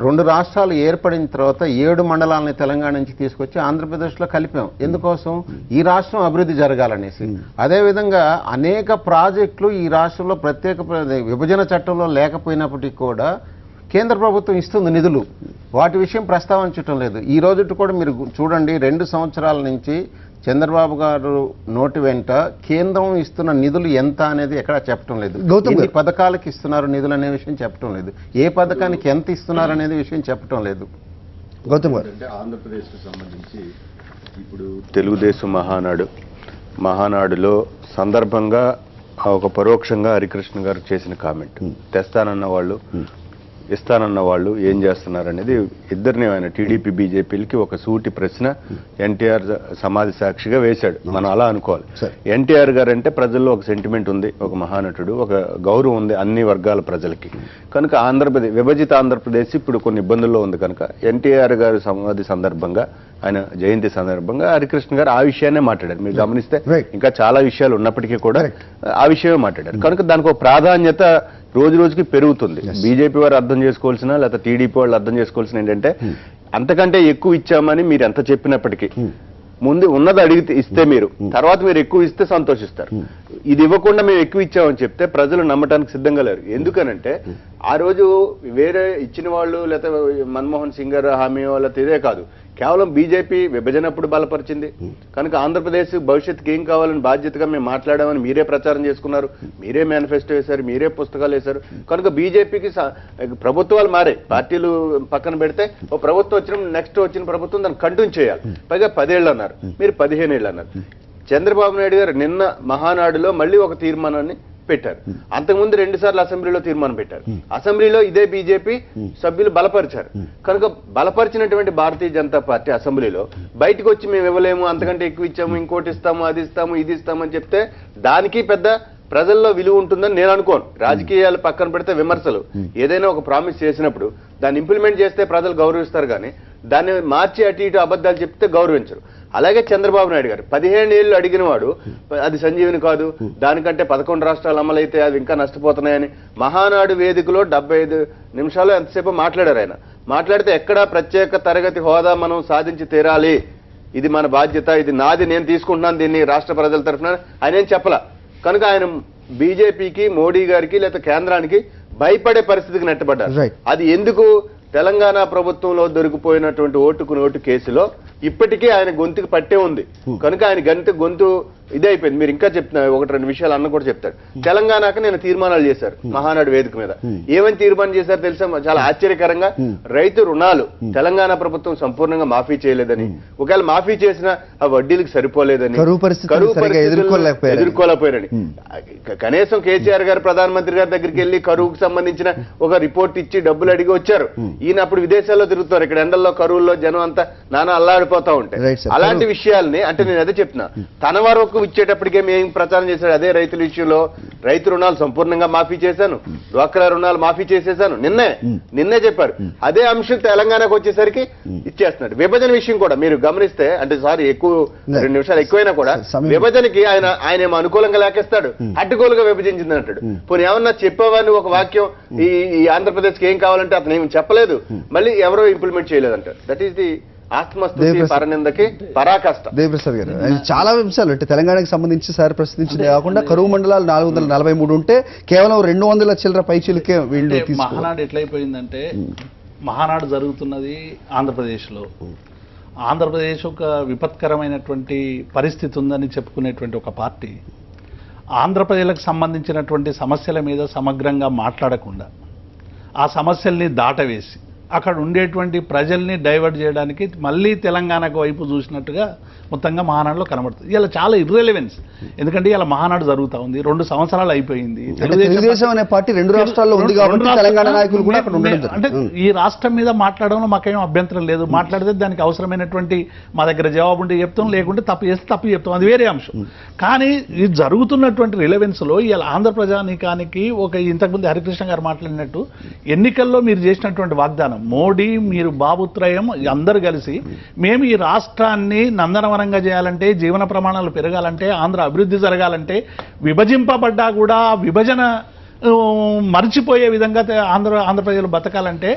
2 రాష్ట్రాలు ఏర్పడిన తర్వాత 7 మండలాలని తెలంగాణ నుంచి తీసుకొచ్చి ఆంధ్రప్రదేశ్లో కలిపాం. ఎందుకోసం? ఈ రాష్ట్రం అభివృద్ధి జరగాలనేసి. అదేవిధంగా అనేక ప్రాజెక్టులు ఈ రాష్ట్రంలో ప్రత్యేక విభజన చట్టంలో లేకపోయినప్పటికీ కూడా కేంద్ర ప్రభుత్వం ఇస్తుంది నిధులు. వాటి విషయం ప్రస్తావించటం లేదు. ఈ రోజు కూడా మీరు చూడండి, 2 సంవత్సరాల నుంచి చంద్రబాబు గారు నోటి వెంట కేంద్రం ఇస్తున్న నిధులు ఎంత అనేది ఎక్కడ చెప్పడం లేదు. ఎన్ని పథకాలకు ఇస్తున్నారు నిధులు అనే విషయం చెప్పడం లేదు. ఏ పథకానికి ఎంత ఇస్తున్నారు అనేది విషయం చెప్పడం లేదు. గౌతమ్ గారు, అంటే ఆంధ్రప్రదేశ్కి సంబంధించి ఇప్పుడు తెలుగుదేశం మహానాడులో సందర్భంగా ఒక పరోక్షంగా హరికృష్ణ గారు చేసిన కామెంట్, తెస్తానన్న వాళ్ళు ఇస్తానన్న వాళ్ళు ఏం చేస్తున్నారు అనేది ఇద్దరిని ఆయన టీడీపీ బీజేపీలకి ఒక సూటి ప్రశ్న ఎన్టీఆర్ సమాధి సాక్షిగా వేశాడు. మనం అలా అనుకోవాలి. ఎన్టీఆర్ గారు అంటే ప్రజల్లో ఒక సెంటిమెంట్ ఉంది, ఒక మహానటుడు, ఒక గౌరవం ఉంది అన్ని వర్గాల ప్రజలకి. కనుక విభజిత ఆంధ్రప్రదేశ్ ఇప్పుడు కొన్ని ఇబ్బందుల్లో ఉంది. కనుక ఎన్టీఆర్ గారి సమాధి సందర్భంగా, ఆయన జయంతి సందర్భంగా హరికృష్ణ గారు ఆ విషయాన్నే మాట్లాడారు. మీరు గమనిస్తే ఇంకా చాలా విషయాలు ఉన్నప్పటికీ కూడా ఆ విషయమే మాట్లాడారు. కనుక దానికి ఒక ప్రాధాన్యత రోజు రోజుకి పెరుగుతుంది. బీజేపీ వారు అర్థం చేసుకోవాల్సిన, లేకపోతే టీడీపీ వాళ్ళు అర్థం చేసుకోవాల్సిన ఏంటంటే, అంతకంటే ఎక్కువ ఇచ్చామని మీరు ఎంత చెప్పినప్పటికీ ముందు ఉన్నది అడిగితే ఇస్తే మీరు తర్వాత మీరు ఎక్కువ ఇస్తే సంతోషిస్తారు. ఇది ఇవ్వకుండా మేము ఎక్కువ ఇచ్చామని చెప్తే ప్రజలు నమ్మటానికి సిద్ధంగా లేరు. ఎందుకనంటే ఆ రోజు వేరే ఇచ్చిన వాళ్ళు లేకపోతే మన్మోహన్ సింగ్ గారు హామీయో లేకపోతే ఇదే కాదు, కేవలం బీజేపీ విభజనప్పుడు బలపరిచింది కనుక ఆంధ్రప్రదేశ్ భవిష్యత్తుకి ఏం కావాలని బాధ్యతగా మేము మాట్లాడామని మీరే ప్రచారం చేసుకున్నారు, మీరే మేనిఫెస్టో వేశారు, మీరే పుస్తకాలు వేశారు. కనుక బీజేపీకి ప్రభుత్వాలు మారే, పార్టీలు పక్కన పెడితే ఓ ప్రభుత్వం నెక్స్ట్ వచ్చిన ప్రభుత్వం దాన్ని కంటిన్యూ చేయాలి. పైగా 10 ఏళ్ళు అన్నారు, మీరు 15 ఏళ్ళు అన్నారు. చంద్రబాబు నాయుడు గారు నిన్న మహానాడులో మళ్ళీ ఒక తీర్మానాన్ని పెట్టారు. అంతకుముందు 2 సార్లు అసెంబ్లీలో తీర్మానం పెట్టారు. అసెంబ్లీలో ఇదే బీజేపీ సభ్యులు బలపరిచారు. కనుక బలపరిచినటువంటి భారతీయ జనతా పార్టీ అసెంబ్లీలో బయటకు వచ్చి మేము ఇవ్వలేము, అంతకంటే ఎక్కువ ఇచ్చాము, ఇంకోటి ఇస్తాము, అది ఇస్తాము, ఇది ఇస్తామని చెప్తే దానికి పెద్ద ప్రజల్లో విలువ ఉంటుందని నేను అనుకోను. రాజకీయాలు పక్కన పెడితే విమర్శలు, ఏదైనా ఒక ప్రామిస్ చేసినప్పుడు దాన్ని ఇంప్లిమెంట్ చేస్తే ప్రజలు గౌరవిస్తారు, కానీ దాన్ని మార్చి అటు ఇటు అబద్ధాలు చెప్తే గౌరవించరు. అలాగే చంద్రబాబు నాయుడు గారు 15 ఏళ్ళు అడిగిన వాడు అది సంజీవిని కాదు, దానికంటే 11 రాష్ట్రాలు అమలైతే అది ఇంకా నష్టపోతున్నాయని మహానాడు వేదికలో 75 నిమిషాలు ఎంతసేపు మాట్లాడారు. ఆయన మాట్లాడితే ఎక్కడా ప్రత్యేక తరగతి హోదా మనం సాధించి తీరాలి, ఇది మన బాధ్యత, ఇది నాది, నేను తీసుకుంటున్నాను దీన్ని రాష్ట్ర ప్రజల తరఫున ఆయన ఏం చెప్పలా. కనుక ఆయన బీజేపీకి, మోడీ గారికి లేదా కేంద్రానికి భయపడే పరిస్థితికి నెట్టబడ్డారు. అది ఎందుకు? తెలంగాణ ప్రభుత్వంలో దొరికిపోయినటువంటి ఓటుకు నోటు కేసులో ఇప్పటికీ ఆయన గొంతుకు పట్టే ఉంది కనుక ఆయన గొంతు ఇదే అయిపోయింది. మీరు ఇంకా చెప్తున్నారు, 1-2 విషయాలు అన్న కూడా చెప్తాడు. తెలంగాణకు నేను తీర్మానాలు చేశారు మహానాడు వేదిక మీద. ఏమని తీర్మానం చేశారు తెలుసా? చాలా ఆశ్చర్యకరంగా, రైతు రుణాలు తెలంగాణ ప్రభుత్వం సంపూర్ణంగా మాఫీ చేయలేదని, ఒకవేళ మాఫీ చేసినా ఆ వడ్డీలకు సరిపోలేదని, కరువు ఎదుర్కోలేకపోయారని. కనీసం కేసీఆర్ గారు ప్రధానమంత్రి గారి దగ్గరికి వెళ్లి కరువుకు సంబంధించిన ఒక రిపోర్ట్ ఇచ్చి డబ్బులు అడిగి వచ్చారు. ఈయన అప్పుడు విదేశాల్లో తిరుగుతారు, ఇక్కడ ఎండల్లో కరువుల్లో జనం అంతా నానా అల్లాడిపోతా ఉంటాయి. అలాంటి విషయాల్ని అంటే నేను అదే చెప్తున్నా, తన వరకు ఇచ్చేటప్పటికే మేము ప్రచారం చేశాడు. అదే రైతుల విషయంలో రైతు రుణాలు సంపూర్ణంగా మాఫీ చేశాను, డ్వాక్రా రుణాలు మాఫీ చేసేశాను, నిన్నే చెప్పారు. అదే అంశం తెలంగాణకు వచ్చేసరికి ఇచ్చేస్తున్నాడు. విభజన విషయం కూడా మీరు గమనిస్తే, అంటే సారీ ఎక్కువ 2 నిమిషాలు ఎక్కువైనా కూడా విభజనకి ఆయన ఏమో అనుకూలంగా లేకేస్తాడు, అడ్డుగోలుగా విభజించింది అంటాడు. పోనీ ఏమన్నా చెప్పేవాడిని ఒక వాక్యం ఈ ఆంధ్రప్రదేశ్కి ఏం కావాలంటే అతను ఏమి చెప్పలేదు, మళ్ళీ ఎవరో ఇంప్లిమెంట్ చేయలేదంటారు. That is the Devaprasad garu చాలా అంశాలు అంటే తెలంగాణకు సంబంధించి సార్ ప్రశ్నించింది కాకుండా కరువు మండలాలు 443 ఉంటే కేవలం 200 చిల్లర పైచీలకే వీళ్ళు. మహానాడు ఎట్లయిపోయిందంటే, మహానాడు జరుగుతున్నది ఆంధ్రప్రదేశ్లో. ఆంధ్రప్రదేశ్ ఒక విపత్కరమైనటువంటి పరిస్థితి ఉందని చెప్పుకునేటువంటి ఒక పార్టీ ఆంధ్రప్రదేశ్లకు సంబంధించినటువంటి సమస్యల మీద సమగ్రంగా మాట్లాడకుండా ఆ సమస్యల్ని దాటవేసి అక్కడ ఉండేటువంటి ప్రజల్ని డైవర్ట్ చేయడానికి మళ్ళీ తెలంగాణకు వైపు చూసినట్టుగా మొత్తంగా మహానాడులో కనబడుతుంది. ఇలా చాలా ఇర్రెలెవెన్స్. ఎందుకంటే ఇలా మహానాడు జరుగుతూ ఉంది, 2 సంవత్సరాలు అయిపోయింది. తెలుగుదేశం అనే పార్టీ 2 రాష్ట్రాల్లో ఉంది కాబట్టి తెలంగాణ నాయకులు కూడా అక్కడ ఉండడం. అంటే ఈ రాష్ట్రం మీద మాట్లాడడంలో మాకేం అభ్యంతరం లేదు. మాట్లాడితే దానికి అవసరమైనటువంటి మా దగ్గర జవాబు ఉంటే చెప్తాం, లేకుంటే తప్పు చేస్తే తప్పు చెప్తాం, అది వేరే అంశం. కానీ ఇది జరుగుతున్నటువంటి రిలవెన్స్లో ఇలా ఆంధ్ర ప్రజానీకానికి ఒక ఇంతకుముందు హరికృష్ణ గారు మాట్లాడినట్టు ఎన్నికల్లో మీరు చేసినటువంటి వాగ్దానం, మోడీ మీరు బాబుత్రయం అందరూ కలిసి మేము ఈ రాష్ట్రాన్ని నందనవనంగా చేయాలంటే, జీవన ప్రమాణాలు పెరగాలంటే, ఆంధ్ర అభివృద్ధి జరగాలంటే, విభజింపబడ్డా కూడా విభజన మర్చిపోయే విధంగా ఆంధ్ర ప్రజలు బతకాలంటే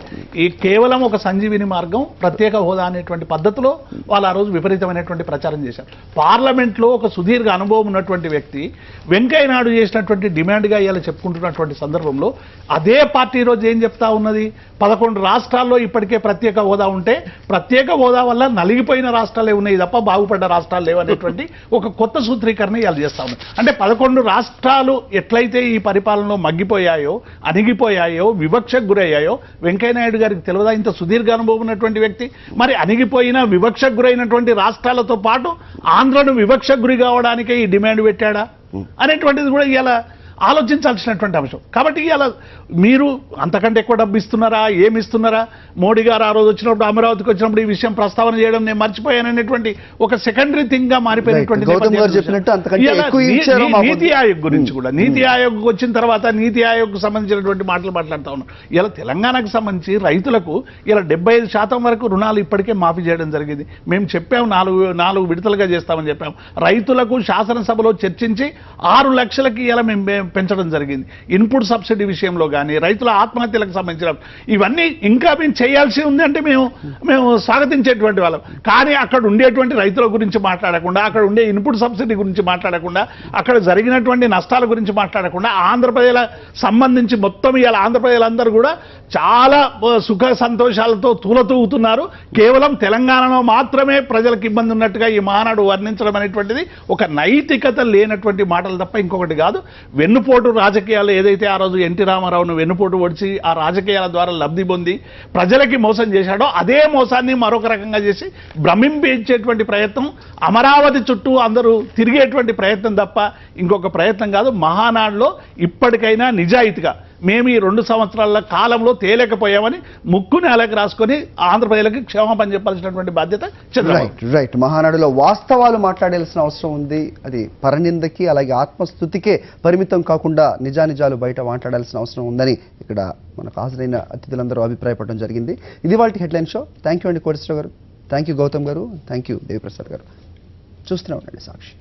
ఈ కేవలం ఒక సంజీవిని మార్గం, ప్రత్యేక హోదా అనేటువంటి పద్ధతిలో వాళ్ళు ఆ రోజు విపరీతమైనటువంటి ప్రచారం చేశారు. పార్లమెంట్లో ఒక సుదీర్ఘ అనుభవం ఉన్నటువంటి వ్యక్తి వెంకయ్య నాయుడు చేసినటువంటి డిమాండ్గా ఇవాళ చెప్పుకుంటున్నటువంటి సందర్భంలో అదే పార్టీ రోజు ఏం చెప్తా ఉన్నది? 11 రాష్ట్రాల్లో ఇప్పటికే ప్రత్యేక హోదా ఉంటే ప్రత్యేక హోదా వల్ల నలిగిపోయిన రాష్ట్రాలే ఉన్నాయి తప్ప బాగుపడ్డ రాష్ట్రాలు లేవనేటువంటి ఒక కొత్త సూత్రీకరణ ఇవాళ చేస్తా ఉంది. అంటే 11 రాష్ట్రాలు ఎట్లయితే ఈ పరిపాలనలో మగ్గిపోయాయో, అణిగిపోయాయో, వివక్షకు గురయ్యాయో వెంకయ్యనాయుడు గారికి తెలియదా? ఇంత సుదీర్ఘ అనుభవం ఉన్నటువంటి వ్యక్తి. మరి అణిగిపోయిన వివక్షకు గురైనటువంటి రాష్ట్రాలతో పాటు ఆంధ్రను వివక్షకు గురి కావడానికే ఈ డిమాండ్ పెట్టాడా అనేటువంటిది కూడా ఇలా ఆలోచించాల్సినటువంటి అంశం. కాబట్టి ఇలా మీరు అంతకంటే ఎక్కువ డబ్బు ఇస్తున్నారా, ఏమి ఇస్తున్నారా? మోడీ గారు ఆ రోజు వచ్చినప్పుడు, అమరావతికి వచ్చినప్పుడు ఈ విషయం ప్రస్తావన చేయడం నేను మర్చిపోయాననేటువంటి ఒక సెకండరీ థింగ్ గా మారిపోయినటువంటి నీతి ఆయోగ్ గురించి కూడా, నీతి ఆయోగ్ వచ్చిన తర్వాత నీతి ఆయోగ్ సంబంధించినటువంటి మాటలు మాట్లాడుతూ ఉన్నాం. ఇలా తెలంగాణకు సంబంధించి రైతులకు ఇలా 75% వరకు రుణాలు ఇప్పటికే మాఫీ చేయడం జరిగింది. మేము చెప్పాము 4 విడతలుగా చేస్తామని చెప్పాము. రైతులకు శాసనసభలో చర్చించి 6 లక్షలకి ఇలా మేము పెంచడం జరిగింది. ఇన్పుట్ సబ్సిడీ విషయంలో కానీ రైతుల ఆత్మహత్యలకు సంబంధించిన ఇవన్నీ ఇంకా మేము చేయాల్సి ఉంది అంటే మేము స్వాగతించేటువంటి వాళ్ళం. కానీ అక్కడ ఉండేటువంటి రైతుల గురించి మాట్లాడకుండా, అక్కడ ఉండే ఇన్పుట్ సబ్సిడీ గురించి మాట్లాడకుండా, అక్కడ జరిగినటువంటి నష్టాల గురించి మాట్లాడకుండా, ఆంధ్రప్రదేశ్ సంబంధించి మొత్తం ఇవాళ ఆంధ్రప్రదేశ్లందరూ కూడా చాలా సుఖ సంతోషాలతో తూలతూగుతున్నారు. కేవలం తెలంగాణలో మాత్రమే ప్రజలకు ఇబ్బంది ఉన్నట్టుగా ఈ మహానాడు వర్ణించడం అనేటువంటిది ఒక నైతికత లేనటువంటి మాటలు తప్ప ఇంకొకటి కాదు. వెన్నుపోటు రాజకీయాలు ఏదైతే ఆ రోజు ఎన్టీ రామారావును వెన్నుపోటు పొడిచి ఆ రాజకీయాల ద్వారా లబ్ధి పొంది ప్రజలకి మోసం చేశాడో అదే మోసాన్ని మరొక రకంగా చేసి భ్రమింపేసేటువంటి ప్రయత్నం, అమరావతి చుట్టూ అందరూ తిరిగేటువంటి ప్రయత్నం తప్ప ఇంకొక ప్రయత్నం కాదు. మహానాడులో ఇప్పటికైనా నిజాయితీగా మేము ఈ 2 సంవత్సరాల కాలంలో తేలేకపోయామని ముక్కు నేలకు రాసుకొని ఆంధ్రప్రదేశ్కి క్షమాపణ చెప్పాల్సినటువంటి బాధ్యత చంద్రబాబు. రైట్. మహానాడులో వాస్తవాలు మాట్లాడాల్సిన అవసరం ఉంది. అది పరనిందకి అలాగే ఆత్మస్థుతికే పరిమితం కాకుండా నిజానిజాలు బయట మాట్లాడాల్సిన అవసరం ఉందని ఇక్కడ మనకు హాజరైన అతిథులందరూ అభిప్రాయపడడం జరిగింది. ఇది వాళ్ళ హెడ్లైన్ షో. థ్యాంక్ యూ అండి కోటేశ్వరరావు గారు, థ్యాంక్ యూ గౌతమ్ గారు, థ్యాంక్ యూ దేవిప్రసాద్ గారు. చూస్తూనే ఉండండి సాక్షి.